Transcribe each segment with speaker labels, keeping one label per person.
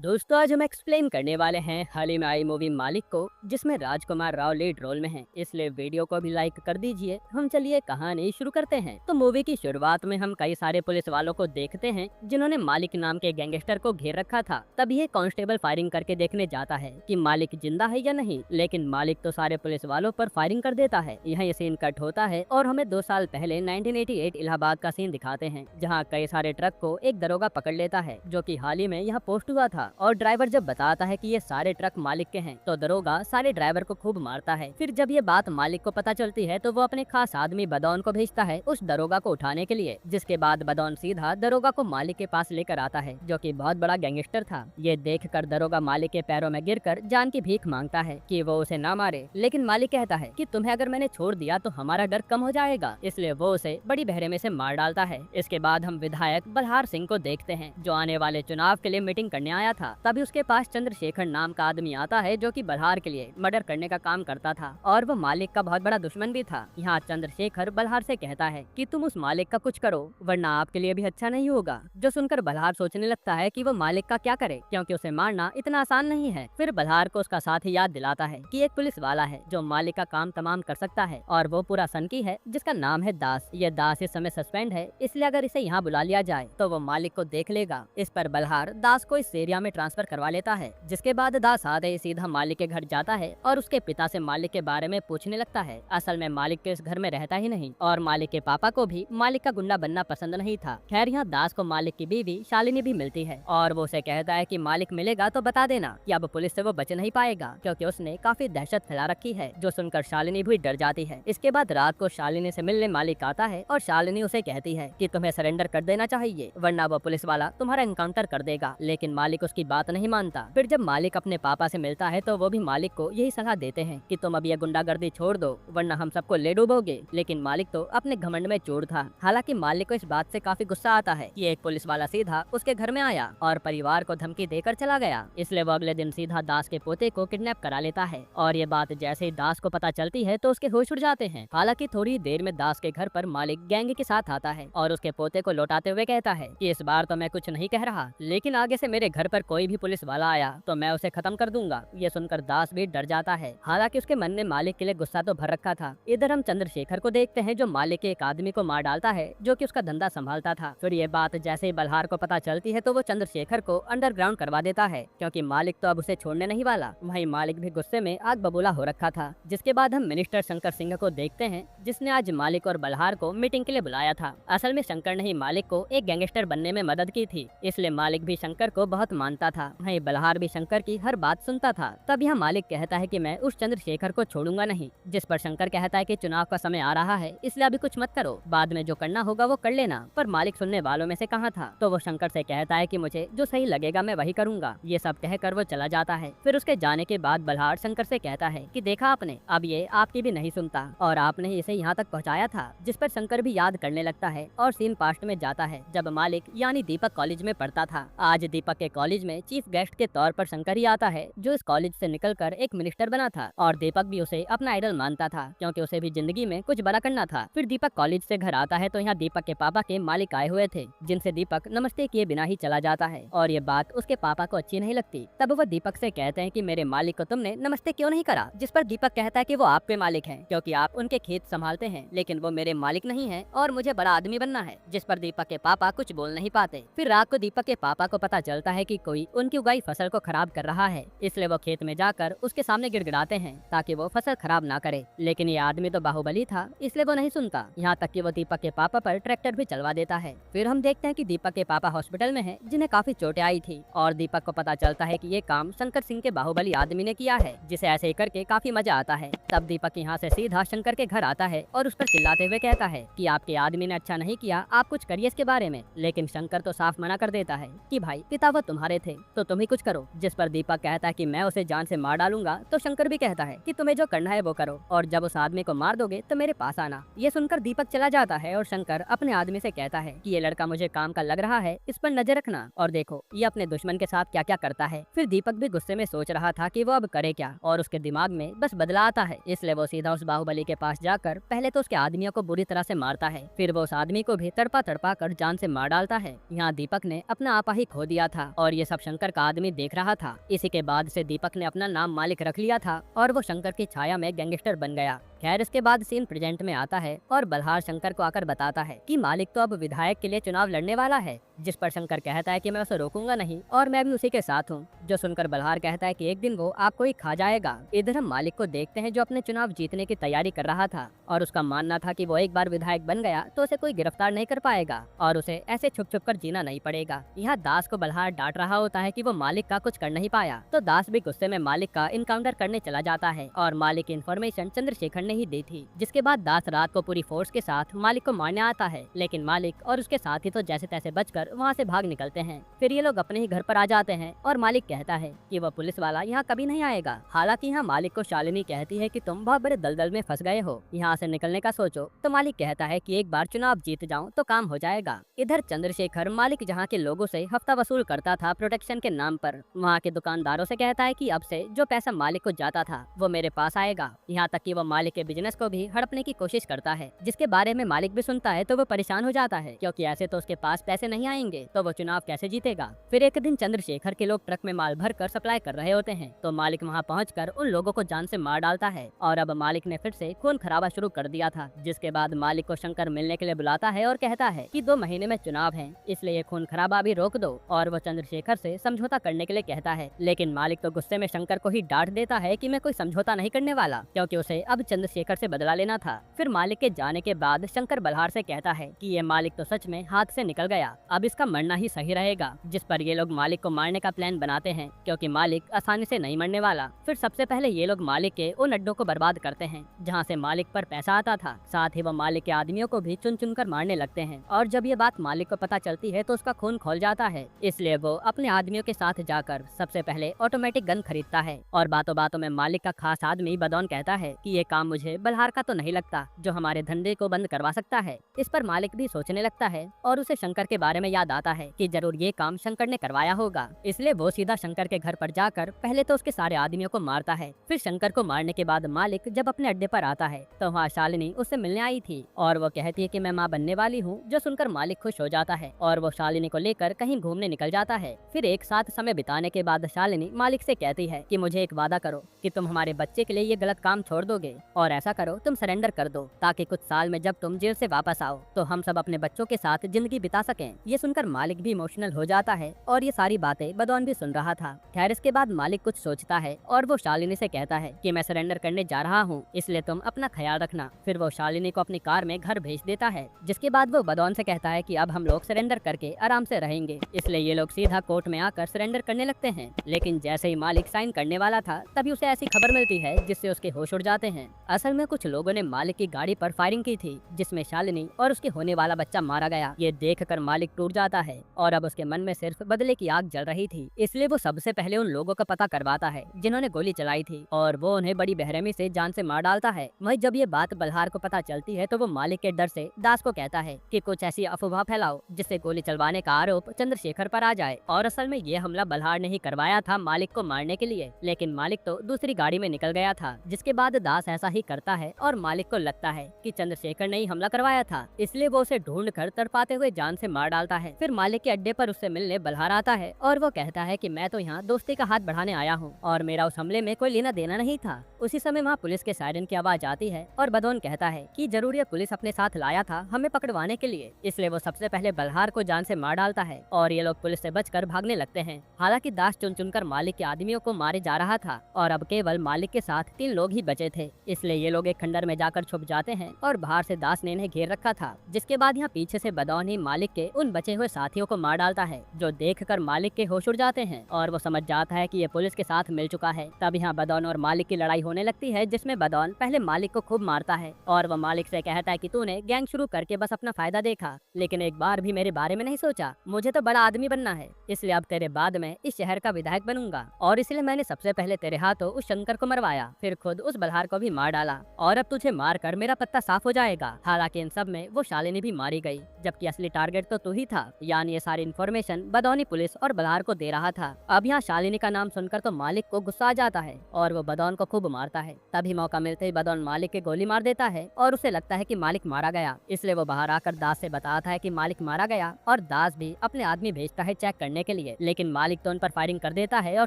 Speaker 1: दोस्तों आज हम एक्सप्लेन करने वाले हैं हाल ही में आई मूवी मालिक को, जिसमें राजकुमार राव लीड रोल में हैं। इसलिए वीडियो को भी लाइक कर दीजिए। हम चलिए कहानी शुरू करते हैं। तो मूवी की शुरुआत में हम कई सारे पुलिस वालों को देखते हैं जिन्होंने मालिक नाम के गैंगस्टर को घेर रखा था। तभी एक कांस्टेबल फायरिंग करके देखने जाता है कि मालिक जिंदा है या नहीं, लेकिन मालिक तो सारे पुलिस वालों पर फायरिंग कर देता है। यहाँ ये सीन कट होता है और हमें 2 साल पहले 1988 इलाहाबाद का सीन दिखाते हैं, जहाँ कई सारे ट्रक को एक दरोगा पकड़ लेता है जो कि हाल ही में यहाँ पोस्ट हुआ था। और ड्राइवर जब बताता है कि ये सारे ट्रक मालिक के हैं, तो दरोगा सारे ड्राइवर को खूब मारता है। फिर जब ये बात मालिक को पता चलती है तो वो अपने खास आदमी बदौन को भेजता है उस दरोगा को उठाने के लिए, जिसके बाद बदौन सीधा दरोगा को मालिक के पास लेकर आता है, जो कि बहुत बड़ा गैंगस्टर था। ये देखकर दरोगा मालिक के पैरों में गिरकर जान की भीख मांगता है कि वो उसे ना मारे, लेकिन मालिक कहता है कि तुम्हें अगर मैंने छोड़ दिया तो हमारा डर कम हो जाएगा, इसलिए वो उसे बड़ी बहरे से मार डालता है। इसके बाद हम विधायक बल्हार सिंह को देखते हैं, जो आने वाले चुनाव के लिए मीटिंग करने आया था। तभी उसके पास चंद्रशेखर नाम का आदमी आता है, जो कि बल्हार के लिए मर्डर करने का काम करता था और वो मालिक का बहुत बड़ा दुश्मन भी था। यहाँ चंद्रशेखर बल्हार से कहता है कि तुम उस मालिक का कुछ करो, वरना आपके लिए भी अच्छा नहीं होगा। जो सुनकर बल्हार सोचने लगता है कि वो मालिक का क्या करे, क्योंकि उसे मारना इतना आसान नहीं है। फिर बल्हार को उसका साथी याद दिलाता है कि एक पुलिस वाला है जो मालिक का काम तमाम कर सकता है, और वो पूरा सनकी है जिसका नाम है दास। ये दास इस समय सस्पेंड है, इसलिए अगर इसे यहाँ बुला लिया जाए तो वो मालिक को देख लेगा। इस पर बल्हार दास को इस एरिया में ट्रांसफर करवा लेता है, जिसके बाद दास आते ही सीधा मालिक के घर जाता है और उसके पिता से मालिक के बारे में पूछने लगता है। असल में मालिक के इस घर में रहता ही नहीं, और मालिक के पापा को भी मालिक का गुंडा बनना पसंद नहीं था। खैर यहाँ दास को मालिक की बीवी शालिनी भी मिलती है और वो उसे कहता है कि मालिक मिलेगा तो बता देना कि अब पुलिस से वो बच नहीं पाएगा, क्योंकि उसने काफी दहशत फैला रखी है। जो सुनकर शालिनी भी डर जाती है। इसके बाद रात को शालिनी से मिलने मालिक आता है और शालिनी उसे कहती है कि तुम्हें सरेंडर कर देना चाहिए, वरना वो पुलिस वाला तुम्हारा एनकाउंटर कर देगा। लेकिन मालिक उसकी बात नहीं मानता। फिर जब मालिक अपने पापा से मिलता है तो वो भी मालिक को यही सलाह देते हैं कि तुम अब ये गुंडागर्दी छोड़ दो, वरना हम सबको ले डूबोगे। लेकिन मालिक तो अपने घमंड में चूर था। हालांकि मालिक को इस बात से काफी गुस्सा आता है कि एक पुलिस वाला सीधा उसके घर में आया और परिवार को धमकी देकर चला गया, इसलिए वो अगले दिन सीधा दास के पोते को किडनैप करा लेता है। और ये बात जैसे ही दास को पता चलती है तो उसके होश उड़ जाते हैं। हालांकि थोड़ी देर में दास के घर पर मालिक गैंग के साथ आता है और उसके पोते को लौटाते हुए कहता है कि इस बार तो मैं कुछ नहीं कह रहा, लेकिन आगे से मेरे घर पर कोई भी पुलिस वाला आया तो मैं उसे खत्म कर दूंगा। ये सुनकर दास भी डर जाता है। हालांकि उसके मन में मालिक के लिए गुस्सा तो भर रखा था। इधर हम चंद्रशेखर को देखते हैं, जो मालिक के एक आदमी को मार डालता है, जो कि उसका धंधा संभालता था। फिर ये बात जैसे ही बल्हार को पता चलती है तो वो चंद्रशेखर को अंडरग्राउंड करवा देता है, क्योंकि मालिक तो अब उसे छोड़ने नहीं वाला। वहीं मालिक भी गुस्से में आग बबूला हो रखा था। जिसके बाद हम मिनिस्टर शंकर सिंह को देखते हैं, जिसने आज मालिक और बल्हार को मीटिंग के लिए बुलाया था। असल में शंकर ने ही मालिक को एक गैंगस्टर बनने में मदद की थी, इसलिए मालिक भी शंकर को बहुत मानता था। वहीं बल्हार भी शंकर की हर बात सुनता था। तब यहाँ मालिक कहता है कि मैं उस चंद्रशेखर को छोड़ूंगा नहीं, जिस पर शंकर कहता है कि चुनाव का समय आ रहा है, इसलिए अभी कुछ मत करो, बाद में जो करना होगा वो कर लेना। पर मालिक सुनने वालों में से कहाँ था, तो वो शंकर से कहता है कि मुझे जो सही लगेगा मैं वही करूंगा। ये सब कहकर वो चला जाता है। फिर उसके जाने के बाद बल्हार शंकर से कहता है कि देखा आपने, अब ये आपकी भी नहीं सुनता और आपने ही इसे यहाँ तक पहुँचाया था। जिस पर शंकर भी याद करने लगता है और सीन पास्ट में जाता है, जब मालिक यानी दीपक कॉलेज में पढ़ता था। आज दीपक के कॉलेज में चीफ गेस्ट के तौर पर शंकर ही आता है, जो इस कॉलेज से निकलकर एक मिनिस्टर बना था, और दीपक भी उसे अपना आइडल मानता था, क्योंकि उसे भी जिंदगी में कुछ बड़ा करना था। फिर दीपक कॉलेज से घर आता है तो यहाँ दीपक के पापा के मालिक आए हुए थे, जिनसे दीपक नमस्ते किए बिना ही चला जाता है, और ये बात उसके पापा को अच्छी नहीं लगती। तब वो दीपक से कहते हैं कि मेरे मालिक को तुमने नमस्ते क्यों नहीं करा। जिस पर दीपक कहता है कि वो आपके मालिक हैं, क्योंकि आप उनके खेत संभालते हैं, लेकिन वो मेरे मालिक नहीं है और मुझे बड़ा आदमी बनना है। जिस पर दीपक के पापा कुछ बोल नहीं पाते। फिर रात को दीपक के पापा को पता चलता है कि कोई उनकी उगाई फसल को खराब कर रहा है, इसलिए वो खेत में जाकर उसके सामने गिड़गिड़ाते हैं ताकि वो फसल खराब ना करे। लेकिन ये आदमी तो बाहुबली था, इसलिए वो नहीं सुनता। यहाँ तक कि वो दीपक के पापा पर ट्रैक्टर भी चलवा देता है। फिर हम देखते हैं कि दीपक के पापा हॉस्पिटल में हैं, जिन्हें काफी चोटें आई थी, और दीपक को पता चलता है कि ये काम शंकर सिंह के बाहुबली आदमी ने किया है, जिसे ऐसे ही करके काफी मजा आता है। तब दीपक यहाँ से सीधा शंकर के घर आता है और उस पर चिल्लाते हुए कहता है कि आपके आदमी ने अच्छा नहीं किया, आप कुछ करिए इसके बारे में। लेकिन शंकर तो साफ मना कर देता है कि भाई पिता वो तुम्हारे थे तो तुम ही कुछ करो। जिस पर दीपक कहता है कि मैं उसे जान से मार डालूंगा, तो शंकर भी कहता है कि तुम्हें जो करना है वो करो, और जब उस आदमी को मार दोगे तो मेरे पास आना। ये सुनकर दीपक चला जाता है और शंकर अपने आदमी से कहता है कि ये लड़का मुझे काम का लग रहा है, इस पर नजर रखना, और देखो ये अपने दुश्मन के साथ क्या क्या करता है। फिर दीपक भी गुस्से में सोच रहा था कि वो अब करे क्या, और उसके दिमाग में बस बदला आता है, इसलिए वो सीधा उस बाहुबली के पास जाकर पहले तो उसके आदमियों को बुरी तरह से मारता है, फिर वो उस आदमी को भी तड़पा तड़पा कर जान से मार डालता है। यहाँ दीपक ने अपना आपा ही खो दिया था और ये सब शंकर का आदमी देख रहा था। इसी के बाद से दीपक ने अपना नाम मालिक रख लिया था और वो शंकर की छाया में गैंगस्टर बन गया। खैर इसके बाद सीन प्रेजेंट में आता है और बल्हार शंकर को आकर बताता है कि मालिक तो अब विधायक के लिए चुनाव लड़ने वाला है, जिस पर शंकर कहता है कि मैं उसे रोकूंगा नहीं और मैं भी उसी के साथ हूँ। जो सुनकर बल्हार कहता है कि एक दिन वो आपको ही खा जाएगा। इधर हम मालिक को देखते हैं जो अपने चुनाव जीतने की तैयारी कर रहा था और उसका मानना था कि वो एक बार विधायक बन गया तो उसे कोई गिरफ्तार नहीं कर पाएगा और उसे ऐसे छुप छुप कर जीना नहीं पड़ेगा। यहाँ दास को बल्हार डांट रहा होता है कि वो मालिक का कुछ कर नहीं पाया, तो दास भी गुस्से में मालिक का इनकाउंटर करने चला जाता है और मालिक की इन्फॉर्मेशन चंद्रशेखर ने ही दी थी। जिसके बाद दास रात को पूरी फोर्स के साथ मालिक को मारने आता है, लेकिन मालिक और उसके साथी तो जैसे तैसे बचकर वहाँ से भाग निकलते हैं। फिर ये लोग अपने ही घर पर आ जाते हैं और मालिक कहता है कि वह पुलिस वाला यहाँ कभी नहीं आएगा। हालांकि यहाँ मालिक को शालिनी कहती है कि तुम बहुत बड़े दलदल में फंस गए हो, यहाँ से निकलने का सोचो। तो मालिक कहता है कि एक बार चुनाव जीत जाऊं तो काम हो जाएगा। इधर चंद्रशेखर मालिक जहाँ के लोगों से हफ्ता वसूल करता था प्रोटेक्शन के नाम पर, वहाँ के दुकानदारों से कहता है कि अब से जो पैसा मालिक को जाता था वो मेरे पास आएगा। यहाँ तक कि वो मालिक के बिजनेस को भी हड़पने की कोशिश करता है, जिसके बारे में मालिक भी सुनता है तो वो परेशान हो जाता है, क्योंकि ऐसे तो उसके पास पैसे नहीं आएंगे तो वो चुनाव कैसे जीतेगा। फिर एक दिन चंद्रशेखर के लोग ट्रक में माल भर कर सप्लाई कर रहे होते हैं, तो मालिक वहाँ पहुंचकर उन लोगों को जान से मार डालता है और अब मालिक ने फिर से खून खराबा शुरू कर दिया था। जिसके बाद मालिक को शंकर मिलने के लिए बुलाता है और कहता है कि 2 महीने में चुनाव है, इसलिए खून खराबा भी रोक दो। और वो चंद्रशेखर से समझौता करने के लिए कहता है, लेकिन मालिक तो गुस्से में शंकर को ही डांट देता है कि मैं कोई समझौता नहीं करने वाला, क्योंकि उसे अब चंद्रशेखर से बदला लेना था। फिर मालिक के जाने के बाद शंकर बल्हार से कहता है कि ये मालिक तो सच में हाथ से निकल गया, अब इसका मरना ही सही रहेगा। जिस पर ये लोग मालिक को मारने का प्लान बनाते हैं, क्योंकि मालिक आसानी से नहीं मरने वाला। फिर सबसे पहले ये लोग मालिक के उन अड्डों को बर्बाद करते हैं जहाँ से मालिक पर पैसा आता था, साथ ही वो मालिक के आदमियों को भी चुन चुन कर मारने लगते हैं। और जब ये बात मालिक को पता चलती है तो उसका खून खौल जाता है, इसलिए वो अपने आदमियों के साथ जाकर सबसे पहले ऑटोमेटिक गन खरीदता है। और बातों बातों में मालिक का खास आदमी बदौन कहता है कि ये काम मुझे बल्हार का तो नहीं लगता जो हमारे धंधे को बंद करवा सकता है। इस पर मालिक भी सोचने लगता है और उसे शंकर के बारे में याद आता है कि जरूर ये काम शंकर ने करवाया होगा, इसलिए वो सीधा शंकर के घर पर जाकर पहले तो उसके सारे आदमियों को मारता है। फिर शंकर को मारने के बाद मालिक जब अपने अड्डे पर आता है तो वहाँ शालिनी उससे मिलने आई थी और वो कहती है कि मैं माँ बनने वाली हूँ, जो सुनकर मालिक खुश हो जाता है और वो शालिनी को लेकर कहीं घूमने निकल जाता है। फिर एक साथ समय बिताने के बाद शालिनी मालिक से कहती है कि मुझे एक वादा करो कि तुम हमारे बच्चे के लिए ये गलत काम छोड़ दोगे, और ऐसा करो तुम सरेंडर कर दो ताकि कुछ साल में जब तुम जेल से वापस आओ तो हम सब अपने बच्चों के साथ जिंदगी बिता सकें। ये सुनकर मालिक भी इमोशनल हो जाता है और ये सारी बातें बदौन भी सुन रहा था। खैर इसके बाद मालिक कुछ सोचता है और वो शालिनी से कहता है कि मैं सरेंडर करने जा रहा हूँ, इसलिए तुम अपना ख्याल रखना। फिर वो शालिनी को अपनी कार में घर भेज देता है, जिसके बाद वो बदौन से कहता है कि अब हम लोग सरेंडर करके आराम से रहेंगे। इसलिए ये लोग सीधा कोर्ट में आकर सरेंडर करने लगते हैं। लेकिन जैसे ही मालिक साइन करने वाला था तभी उसे ऐसी खबर मिलती है जिससे उसके होश उड़ जाते हैं। असल में कुछ लोगों ने मालिक की गाड़ी पर फायरिंग की थी, जिसमें शालिनी और उसके होने वाला बच्चा मारा गया। ये देखकर मालिक टूट जाता है और अब उसके मन में सिर्फ बदले की आग जल रही थी, इसलिए वो सबसे पहले उन लोगों का पता करवाता है जिन्होंने गोली चलाई थी और वो उन्हें बड़ी बेरहमी से जान से मार डालता है। वहीं जब ये बात बल्हार को पता चलती है तो वो मालिक के डर से दास को कहता है कि कुछ ऐसी अफवाह फैलाओ जिससे गोली चलवाने का आरोप चंद्रशेखर पर आ जाए। और असल में ये हमला बल्हार ने ही करवाया था मालिक को मारने के लिए, लेकिन मालिक तो दूसरी गाड़ी में निकल गया था। जिसके बाद दास ऐसा ही करता है और मालिक को लगता है कि चंद्रशेखर ने ही हमला करवाया था, इसलिए वो उसे ढूंढ कर तड़पाते हुए जान से मार डालता है। फिर मालिक के अड्डे पर उससे मिलने बल्हार आता है और वो कहता है कि मैं तो यहाँ दोस्ती का हाथ बढ़ाने आया हूँ और मेरा उस हमले में कोई लेना देना नहीं था। उसी समय वहाँ पुलिस के सायरन की आवाज आती है और बदौन कहता है कि जरूर ये पुलिस अपने साथ लाया था हमें पकड़वाने के लिए, इसलिए वो सबसे पहले बल्हार को जान से मार डालता है और ये लोग पुलिस से बचकर भागने लगते हैं। हालांकि दास चुन चुनकर मालिक के आदमियों को मारे जा रहा था और अब केवल मालिक के साथ 3 लोग ही बचे थे, इसलिए ये लोग एक खंडर में जाकर छुप जाते हैं और बाहर से दास ने इन्हें घेर रखा था। जिसके बाद यहाँ पीछे से बदौन ही मालिक के उन बचे हुए साथियों को मार डालता है, जो देखकर मालिक के होश उड़ जाते हैं और वो समझ जाता है कि ये पुलिस के साथ मिल चुका है। तब यहाँ बदौन और मालिक की लड़ाई होने लगती है, जिसमें बदौन पहले मालिक को खूब मारता है और वो मालिक से कहता है कि तूने गैंग शुरू करके बस अपना फायदा देखा, लेकिन एक बार भी मेरे बारे में नहीं सोचा। मुझे तो बड़ा आदमी बनना है, इसलिए अब तेरे बाद में इस शहर का विधायक बनूंगा और इसलिए मैंने सबसे पहले तेरे हाथों उस शंकर को मरवाया, फिर खुद उस बल्हार को भी मार डाला। डाला और अब तुझे मार कर मेरा पत्ता साफ हो जाएगा। हालांकि इन सब में वो शालिनी भी मारी गई, जबकि असली टारगेट तो तू ही था। यानी ये सारी इन्फॉर्मेशन बदौनी पुलिस और बलहार को दे रहा था। अब यहाँ शालिनी का नाम सुनकर तो मालिक को गुस्सा आ जाता है और वो बदौन को खूब मारता है। तभी मौका मिलते ही बदौन मालिक के गोली मार देता है और उसे लगता है कि मालिक मारा गया, इसलिए वो बाहर आकर दास से बताता है कि मालिक मारा गया और दास भी अपने आदमी भेजता है चेक करने के लिए। लेकिन मालिक तो उन पर फायरिंग कर देता है और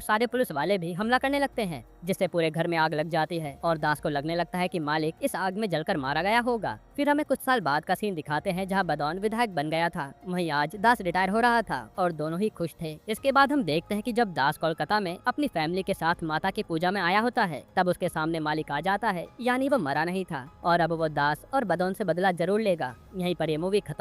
Speaker 1: सारे पुलिस वाले भी हमला करने लगते हैं, जिससे पूरे घर में आग लग जाती है और दास को लगने लगता है कि मालिक इस आग में जलकर मारा गया होगा। फिर हमें कुछ साल बाद का सीन दिखाते हैं जहाँ बदौन विधायक बन गया था, वहीं आज दास रिटायर हो रहा था और दोनों ही खुश थे। इसके बाद हम देखते हैं कि जब दास कोलकाता में अपनी फैमिली के साथ माता की पूजा में आया होता है, तब उसके सामने मालिक आ जाता है, यानी वो मरा नहीं था और अब वो दास और बदौन से बदला जरूर लेगा। यहीं पर ये मूवी खत्म